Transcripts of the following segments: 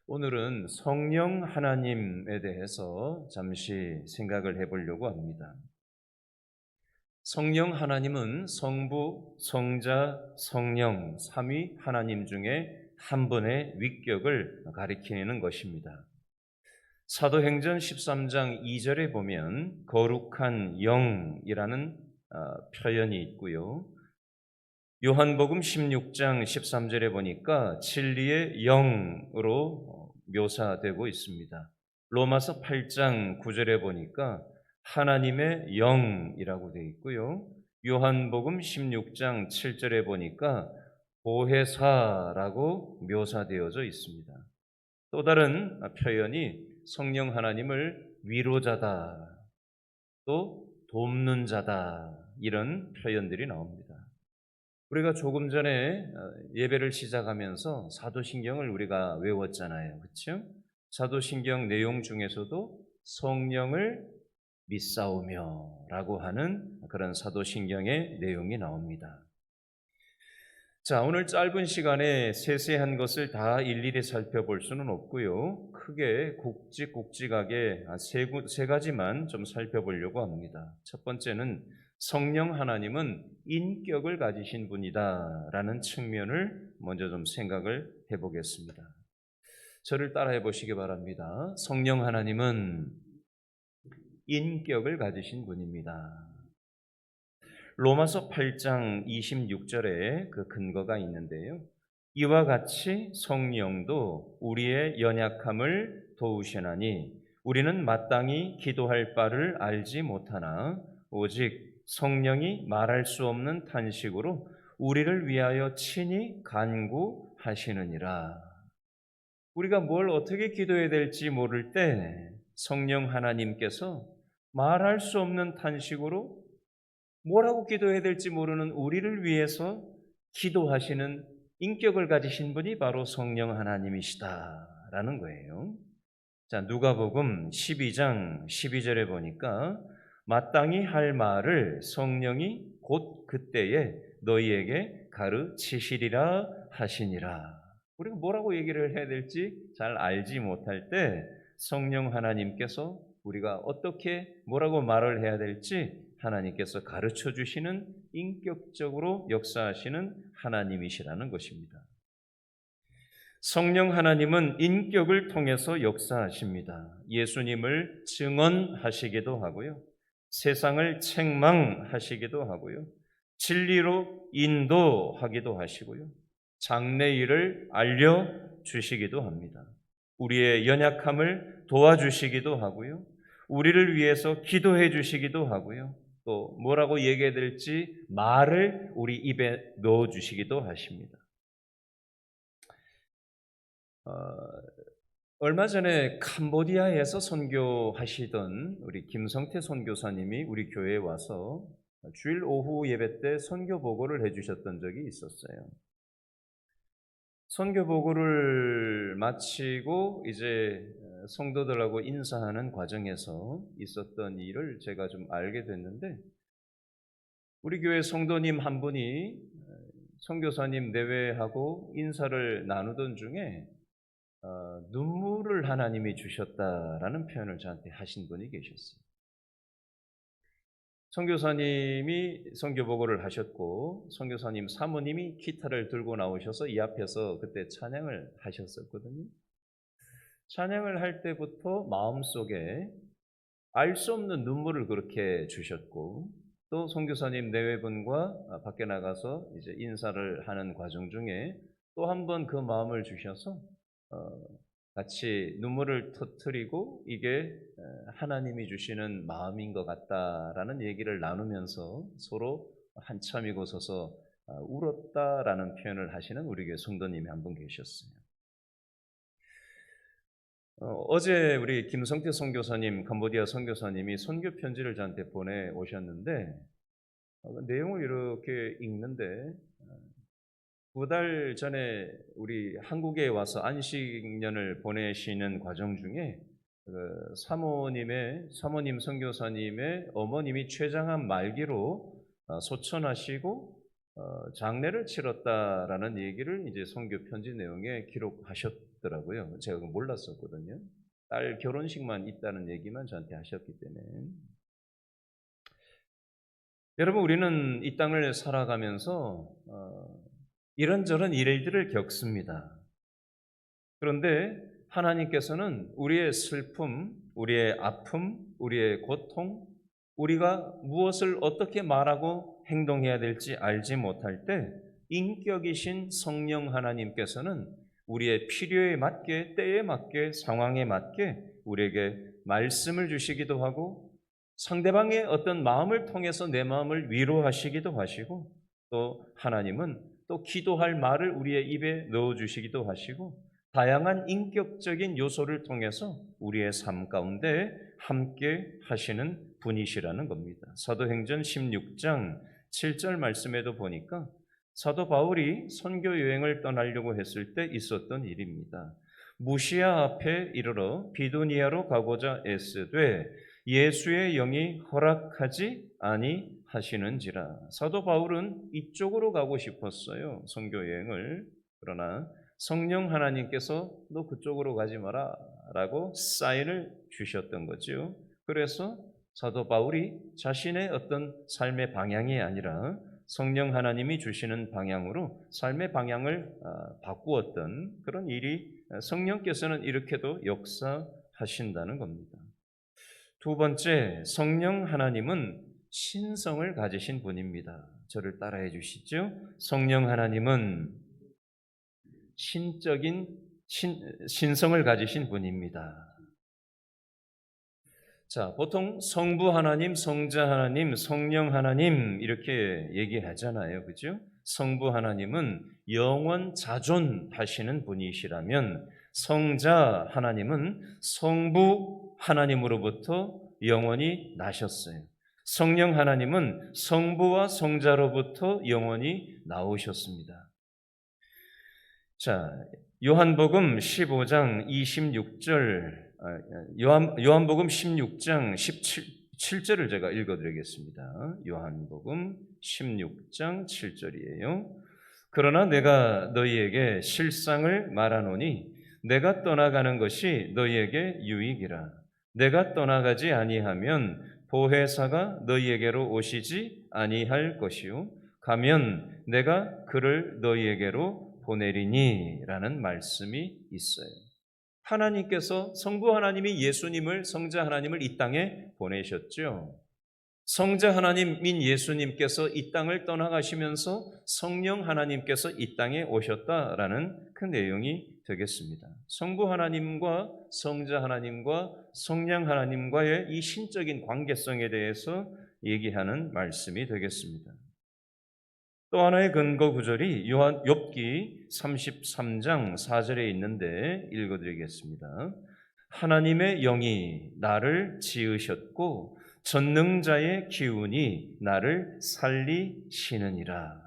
오늘은 성령 하나님에 대해서 잠시 생각을 해보려고 합니다. 성령 하나님은 성부, 성자, 성령, 삼위 하나님 중에 한 분의 위격을 가리키는 것입니다. 사도행전 13장 2절에 보면 거룩한 영이라는 표현이 있고요. 요한복음 16장 13절에 보니까 진리의 영으로 묘사되고 있습니다. 로마서 8장 9절에 보니까 하나님의 영이라고 되어 있고요. 요한복음 16장 7절에 보니까 보혜사라고 묘사되어져 있습니다. 또 다른 표현이 성령 하나님을 위로자다, 또 돕는 자다, 이런 표현들이 나옵니다. 우리가 조금 전에 예배를 시작하면서 사도신경을 우리가 외웠잖아요. 그렇죠? 사도신경 내용 중에서도 성령을 믿사오며 라고 하는 그런 사도신경의 내용이 나옵니다. 자, 오늘 짧은 시간에 세세한 것을 다 일일이 살펴볼 수는 없고요. 크게 굵직굵직하게 세 가지만 좀 살펴보려고 합니다. 첫 번째는 성령 하나님은 인격을 가지신 분이다 라는 측면을 먼저 좀 생각을 해보겠습니다. 저를 따라해 보시기 바랍니다. 성령 하나님은 인격을 가지신 분입니다. 로마서 8장 26절에 그 근거가 있는데요. 이와 같이 성령도 우리의 연약함을 도우시나니 우리는 마땅히 기도할 바를 알지 못하나 오직 성령이 말할 수 없는 탄식으로 우리를 위하여 친히 간구하시느니라. 우리가 뭘 어떻게 기도해야 될지 모를 때 성령 하나님께서 말할 수 없는 탄식으로 뭐라고 기도해야 될지 모르는 우리를 위해서 기도하시는 인격을 가지신 분이 바로 성령 하나님이시다라는 거예요. 자, 누가복음 12장 12절에 보니까 마땅히 할 말을 성령이 곧 그때에 너희에게 가르치시리라 하시니라. 우리가 뭐라고 얘기를 해야 될지 잘 알지 못할 때 성령 하나님께서 우리가 어떻게 뭐라고 말을 해야 될지 하나님께서 가르쳐 주시는 인격적으로 역사하시는 하나님이시라는 것입니다. 성령 하나님은 인격을 통해서 역사하십니다. 예수님을 증언하시기도 하고요. 세상을 책망하시기도 하고요. 진리로 인도하기도 하시고요. 장래일을 알려주시기도 합니다. 우리의 연약함을 도와주시기도 하고요. 우리를 위해서 기도해 주시기도 하고요. 또 뭐라고 얘기해야 될지 말을 우리 입에 넣어주시기도 하십니다. 얼마 전에 캄보디아에서 선교하시던 우리 김성태 선교사님이 우리 교회에 와서 주일 오후 예배 때 선교 보고를 해주셨던 적이 있었어요. 선교 보고를 마치고 이제 성도들하고 인사하는 과정에서 있었던 일을 제가 좀 알게 됐는데, 우리 교회 성도님 한 분이 선교사님 내외하고 인사를 나누던 중에 눈물을 하나님이 주셨다라는 표현을 저한테 하신 분이 계셨어요. 선교사님이 선교보고를 하셨고 선교사님 사모님이 기타를 들고 나오셔서 이 앞에서 그때 찬양을 하셨었거든요. 찬양을 할 때부터 마음속에 알 수 없는 눈물을 그렇게 주셨고, 또 선교사님 내외분과 밖에 나가서 이제 인사를 하는 과정 중에 또 한 번 그 마음을 주셔서 같이 눈물을 터뜨리고 이게 하나님이 주시는 마음인 것 같다라는 얘기를 나누면서 서로 한참이고 서서 울었다라는 표현을 하시는 우리 교회 성도님이 한 분 계셨어요. 어제 우리 김성태 선교사님, 캄보디아 선교사님이 선교 편지를 저한테 보내 오셨는데 내용을 이렇게 읽는데 9달 전에 우리 한국에 와서 안식년을 보내시는 과정 중에 사모님 선교사님의 어머님이 췌장암 말기로 소천하시고 장례를 치렀다라는 얘기를 이제 선교 편지 내용에 기록하셨던 하셨더라고요. 제가 그거 몰랐었거든요. 딸 결혼식만 있다는 얘기만 저한테 하셨기 때문에. 여러분, 우리는 이 땅을 살아가면서 이런저런 일들을 겪습니다. 그런데 하나님께서는 우리의 슬픔, 우리의 아픔, 우리의 고통, 우리가 무엇을 어떻게 말하고 행동해야 될지 알지 못할 때 인격이신 성령 하나님께서는 우리의 필요에 맞게, 때에 맞게, 상황에 맞게 우리에게 말씀을 주시기도 하고 상대방의 어떤 마음을 통해서 내 마음을 위로하시기도 하시고 또 하나님은 또 기도할 말을 우리의 입에 넣어주시기도 하시고 다양한 인격적인 요소를 통해서 우리의 삶 가운데 함께 하시는 분이시라는 겁니다. 사도행전 16장 7절 말씀에도 보니까 사도 바울이 선교 여행을 떠나려고 했을 때 있었던 일입니다. 무시아 앞에 이르러 비두니아로 가고자 애쓰되 예수의 영이 허락하지 아니하시는지라. 사도 바울은 이쪽으로 가고 싶었어요, 선교 여행을. 그러나 성령 하나님께서 너 그쪽으로 가지 마라 라고 사인을 주셨던 거죠. 그래서 사도 바울이 자신의 어떤 삶의 방향이 아니라 성령 하나님이 주시는 방향으로 삶의 방향을 바꾸었던 그런 일이 성령께서는 이렇게도 역사하신다는 겁니다. 두 번째, 성령 하나님은 신성을 가지신 분입니다. 저를 따라해 주시죠. 성령 하나님은 신성을 가지신 분입니다. 자, 보통 성부 하나님, 성자 하나님, 성령 하나님 이렇게 얘기하잖아요. 그죠? 성부 하나님은 영원 자존하시는 분이시라면 성자 하나님은 성부 하나님으로부터 영원히 나셨어요. 성령 하나님은 성부와 성자로부터 영원히 나오셨습니다. 자, 요한복음 15장 26절, 요한복음 16장 17절을 제가 읽어드리겠습니다. 요한복음 16장 7절이에요. 그러나 내가 너희에게 실상을 말하노니 내가 떠나가는 것이 너희에게 유익이라. 내가 떠나가지 아니하면 보혜사가 너희에게로 오시지 아니할 것이요 가면 내가 그를 너희에게로 보내리니 라는 말씀이 있어요. 하나님께서 성부 하나님이 예수님을 성자 하나님을 이 땅에 보내셨죠. 성자 하나님인 예수님께서 이 땅을 떠나가시면서 성령 하나님께서 이 땅에 오셨다라는 그 내용이 되겠습니다. 성부 하나님과 성자 하나님과 성령 하나님과의 이 신적인 관계성에 대해서 얘기하는 말씀이 되겠습니다. 또 하나의 근거 구절이 욥기 33장 4절에 있는데 읽어드리겠습니다. 하나님의 영이 나를 지으셨고 전능자의 기운이 나를 살리시느니라.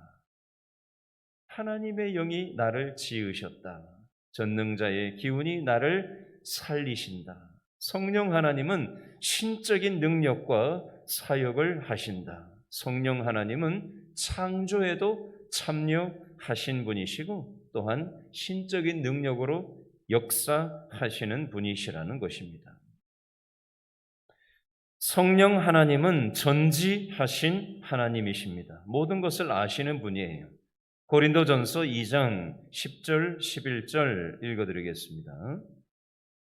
하나님의 영이 나를 지으셨다. 전능자의 기운이 나를 살리신다. 성령 하나님은 신적인 능력과 사역을 하신다. 성령 하나님은 창조에도 참여하신 분이시고 또한 신적인 능력으로 역사하시는 분이시라는 것입니다. 성령 하나님은 전지하신 하나님이십니다. 모든 것을 아시는 분이에요. 고린도전서 2장 10절 11절 읽어드리겠습니다.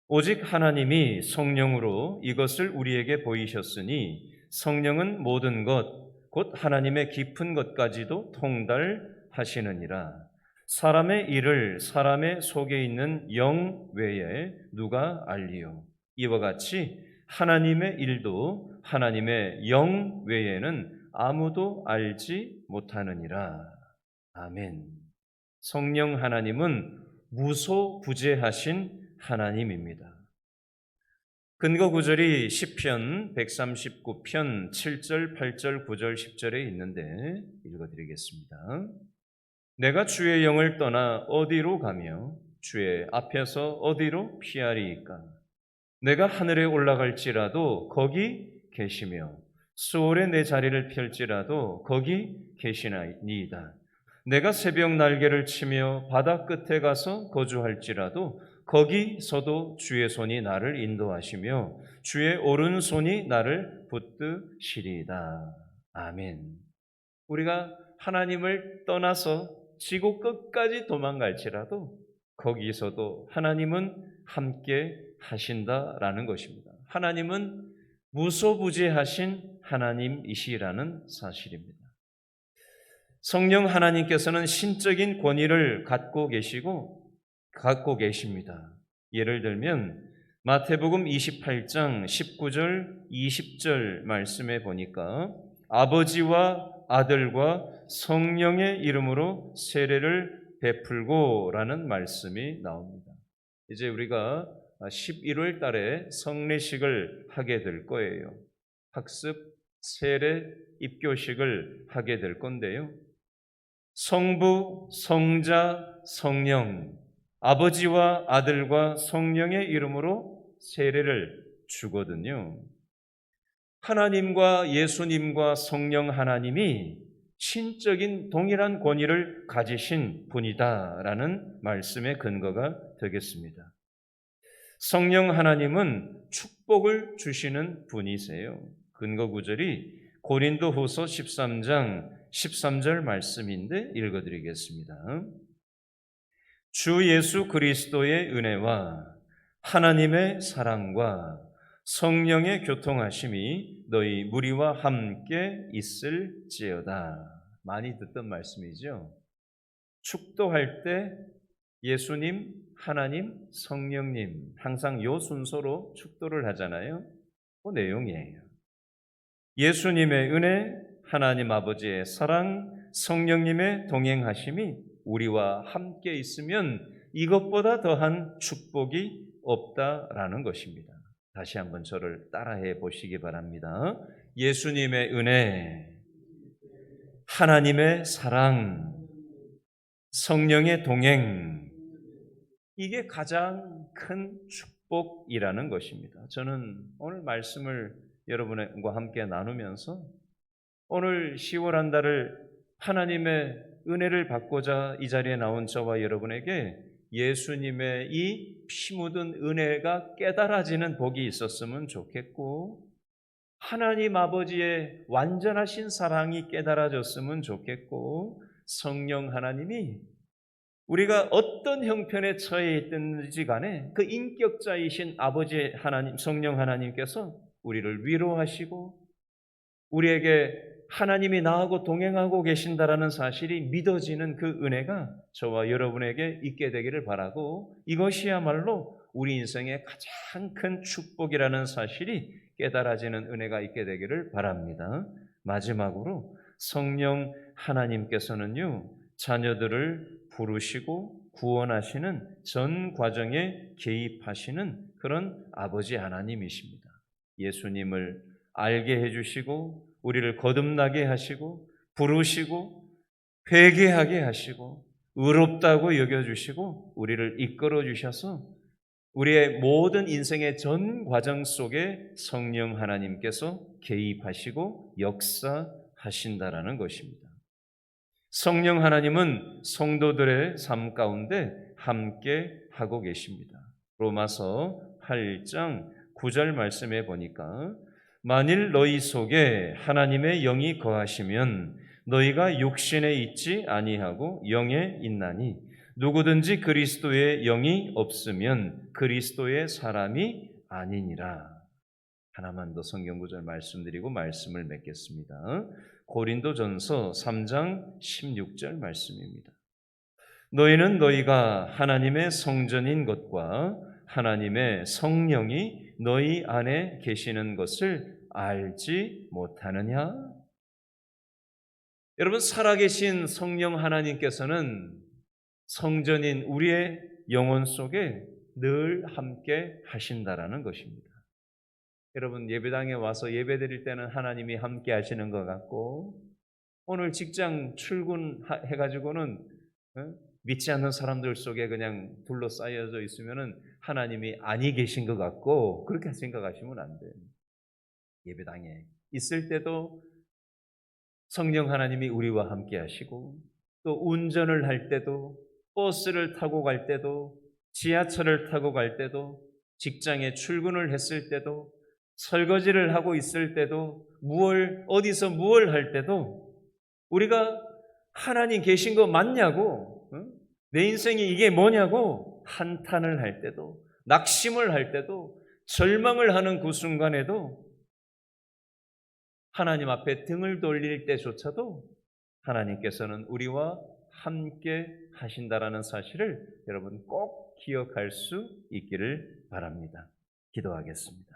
오직 하나님이 성령으로 이것을 우리에게 보이셨으니 성령은 모든 것 곧 하나님의 깊은 것까지도 통달하시느니라. 사람의 일을 사람의 속에 있는 영 외에 누가 알리요? 이와 같이 하나님의 일도 하나님의 영 외에는 아무도 알지 못하느니라. 아멘. 성령 하나님은 무소부재하신 하나님입니다. 근거 구절이 시편 139편 7절, 8절, 9절, 10절에 있는데 읽어드리겠습니다. 내가 주의 영을 떠나 어디로 가며 주의 앞에서 어디로 피하리이까? 내가 하늘에 올라갈지라도 거기 계시며 수월에 내 자리를 펼지라도 거기 계시나이다. 내가 새벽 날개를 치며 바다 끝에 가서 거주할지라도 거기서도 주의 손이 나를 인도하시며 주의 오른손이 나를 붙드시리이다. 아멘. 우리가 하나님을 떠나서 지구 끝까지 도망갈지라도 거기서도 하나님은 함께 하신다라는 것입니다. 하나님은 무소부재하신 하나님이시라는 사실입니다. 성령 하나님께서는 신적인 권위를 갖고 계십니다. 예를 들면 마태복음 28장 19절 20절 말씀에 보니까 아버지와 아들과 성령의 이름으로 세례를 베풀고라는 말씀이 나옵니다. 이제 우리가 11월 달에 성례식을 하게 될 거예요. 학습, 세례, 입교식을 하게 될 건데요. 성부, 성자, 성령, 아버지와 아들과 성령의 이름으로 세례를 주거든요. 하나님과 예수님과 성령 하나님이 신적인 동일한 권위를 가지신 분이다라는 말씀의 근거가 되겠습니다. 성령 하나님은 축복을 주시는 분이세요. 근거 구절이 고린도후서 13장 13절 말씀인데 읽어드리겠습니다. 주 예수 그리스도의 은혜와 하나님의 사랑과 성령의 교통하심이 너희 무리와 함께 있을지어다. 많이 듣던 말씀이죠. 축도할 때 예수님, 하나님, 성령님 항상 요 순서로 축도를 하잖아요. 그 내용이에요. 예수님의 은혜, 하나님 아버지의 사랑, 성령님의 동행하심이 우리와 함께 있으면 이것보다 더한 축복이 없다라는 것입니다. 다시 한번 저를 따라해 보시기 바랍니다. 예수님의 은혜, 하나님의 사랑, 성령의 동행, 이게 가장 큰 축복이라는 것입니다. 저는 오늘 말씀을 여러분과 함께 나누면서 오늘 10월 한 달을 하나님의 은혜를 받고자 이 자리에 나온 저와 여러분에게 예수님의 이 피 묻은 은혜가 깨달아지는 복이 있었으면 좋겠고, 하나님 아버지의 완전하신 사랑이 깨달아졌으면 좋겠고, 성령 하나님이 우리가 어떤 형편에 처해 있든지 간에 그 인격자이신 아버지 하나님, 성령 하나님께서 우리를 위로하시고 우리에게 하나님이 나하고 동행하고 계신다라는 사실이 믿어지는 그 은혜가 저와 여러분에게 있게 되기를 바라고, 이것이야말로 우리 인생의 가장 큰 축복이라는 사실이 깨달아지는 은혜가 있게 되기를 바랍니다. 마지막으로 성령 하나님께서는요, 자녀들을 부르시고 구원하시는 전 과정에 개입하시는 그런 아버지 하나님이십니다. 예수님을 알게 해주시고 우리를 거듭나게 하시고 부르시고 회개하게 하시고 의롭다고 여겨주시고 우리를 이끌어 주셔서 우리의 모든 인생의 전 과정 속에 성령 하나님께서 개입하시고 역사하신다라는 것입니다. 성령 하나님은 성도들의 삶 가운데 함께 하고 계십니다. 로마서 8장 9절 말씀에 보니까 만일 너희 속에 하나님의 영이 거하시면 너희가 육신에 있지 아니하고 영에 있나니 누구든지 그리스도의 영이 없으면 그리스도의 사람이 아니니라. 하나만 더 성경 구절 말씀드리고 말씀을 맺겠습니다. 고린도전서 3장 16절 말씀입니다. 너희는 너희가 하나님의 성전인 것과 하나님의 성령이 너희 안에 계시는 것을 알지 못하느냐? 여러분, 살아계신 성령 하나님께서는 성전인 우리의 영혼 속에 늘 함께 하신다라는 것입니다. 여러분, 예배당에 와서 예배드릴 때는 하나님이 함께 하시는 것 같고, 오늘 직장 출근해가지고는 믿지 않는 사람들 속에 그냥 둘러싸여져 있으면 하나님이 아니 계신 것 같고, 그렇게 생각하시면 안 돼요. 예배당에 있을 때도 성령 하나님이 우리와 함께 하시고, 또 운전을 할 때도, 버스를 타고 갈 때도, 지하철을 타고 갈 때도, 직장에 출근을 했을 때도, 설거지를 하고 있을 때도, 어디서 무얼 할 때도 우리가 하나님 계신 거 맞냐고, 내 인생이 이게 뭐냐고 한탄을 할 때도, 낙심을 할 때도, 절망을 하는 그 순간에도, 하나님 앞에 등을 돌릴 때조차도 하나님께서는 우리와 함께 하신다라는 사실을 여러분 꼭 기억할 수 있기를 바랍니다. 기도하겠습니다.